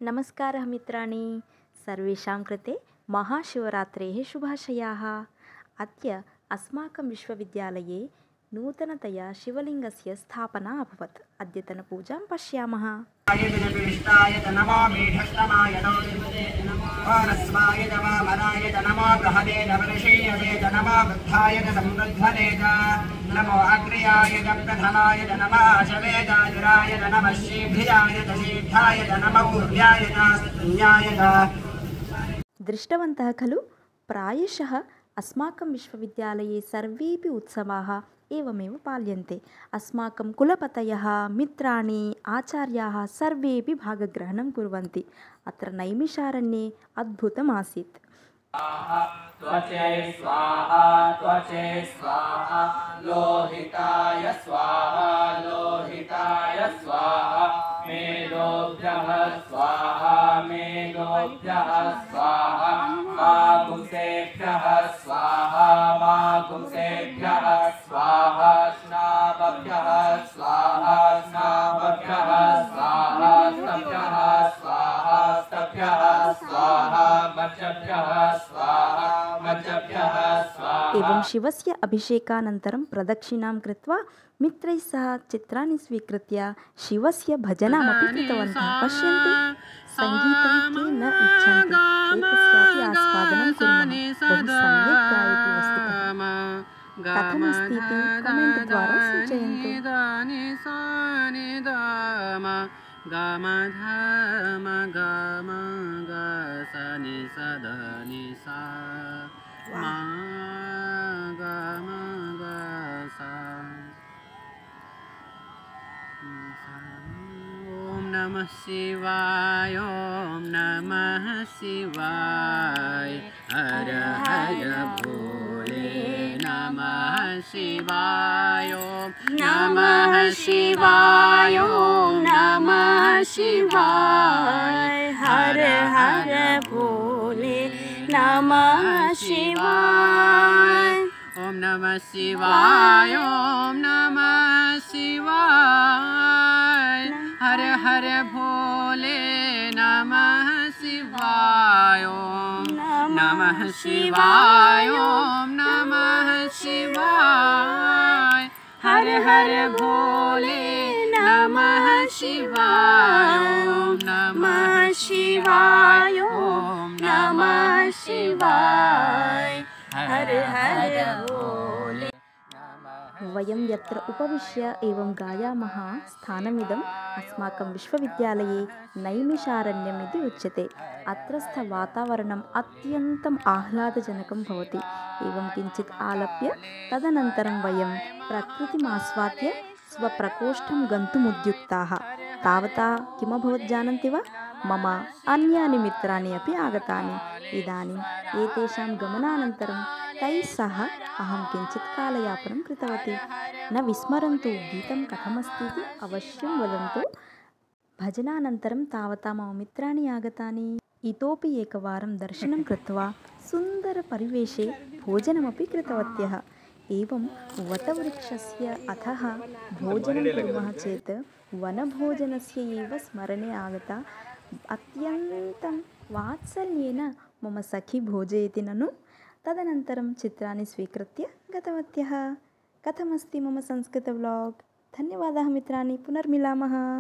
नमस्कारः मित्राणि, सर्वेषां कृते महाशिवरात्रेः शुभाशयाः। अद्य अस्माकं विश्वविद्यालये नूतनतया शिवलिङ्गस्य स्थापना अभवत्। अद्यतनपूजां पश्यामः। नमो अग्र्याय प्रथमाय नमः शवेदाय नमः शीघ्राय शीघ्राय नमः ऊर्ध्याय न्याय। दृष्टवन्तः खलु? प्रायशः अस्माकं विश्वविद्यालये सर्वेपि उत्सवाः एवमेव पाल्यन्ते। अस्माकं कुलपतयः, मित्राणि, आचार्याः सर्वेपि भागग्रहणं कुर्वन्ति। अत्र नैमिषारण्ये अद्भुतम् आसीत्। त्वचे स्वाहा त्वचे स्वाहा लोहिताय स्वाहा लोहिताय स्वाहा मेदोभ्यः स्वाहा मेदोभ्यः स्वाहा मागुंसेभ्यः स्वाहा मागुंसेभ्यः स्वाहा स्नाभ्यः स्वाहा स्नाभ्यः स्वाहा स्तभ्यः स्वाहा स्तभ्यः स्वाहा मज्जभ्यः स्वाहा मज्जभ्यः स्वाहा। एवं शिवस्य अभिषेकानन्तरं प्रदक्षिणां कृत्वा मित्रैः सह चित्राणि स्वीकृत्य शिवस्य भजनमपि कृतवन्तः। पश्यन्तु, सङ्गीतं के न इच्छन्ति, एकस्यापि आस्वादनं कुर्मः। बहु सम्यक् गायति वस्तुतः। कथमस्ति इति कमेण्ट् द्वारा सूचयन्तु। ओम नमः शिवाय ओम नमः शिवाय हर हर भोले नमः शिवाय ओम नमः शिवाय ओम नमः शिवाय हर हर भोले नमः शिवाय ओम नमः शिवाय ओम नमः शिवाय हर हर भोले नमः शिवाय ओम नमः शिवाय ओम नमः शिवाय हर हर भोले नमः शिवाय ओम नमः शिवाय ओम नमः शिवाय हर हर भोले। वयं यत्र उपविश्य एवं गायामः स्थानमिदम् अस्माकं विश्वविद्यालये नैमिषारण्यम् इति उच्यते। अत्रस्थवातावरणम् अत्यन्तम् आह्लादजनकं भवति। एवं किञ्चित् आलप्य तदनन्तरं वयं प्रकृतिम् आस्वाद्य स्वप्रकोष्ठं गन्तुम् उद्युक्ताः। तावता किमभवत् जानन्ति वा? मम अन्यानि मित्राणि अपि आगतानि। इदानीम् एतेषां गमनानन्तरं तैः सह अहं किञ्चित् कालयापनं कृतवती। न विस्मरन्तु, गीतं कथमस्ति इति अवश्यं वदन्तु। भजनानन्तरं तावता मम मित्राणि आगतानि। इतोपि एकवारं दर्शनं कृत्वा सुन्दरपरिवेशे भोजनमपि कृतवत्यः। एवं वटवृक्षस्य अधः भोजनं कुर्मः चेत् वनभोजनस्य एव स्मरणे आगता। अत्यन्तं वात्सल्येन मम सखी भोजयति ननु। तदनन्तरं चित्राणि स्वीकृत्य गतवत्यः। कथमस्ति मम संस्कृतव्लाग्? धन्यवादाः मित्राणि, पुनर्मिलामः।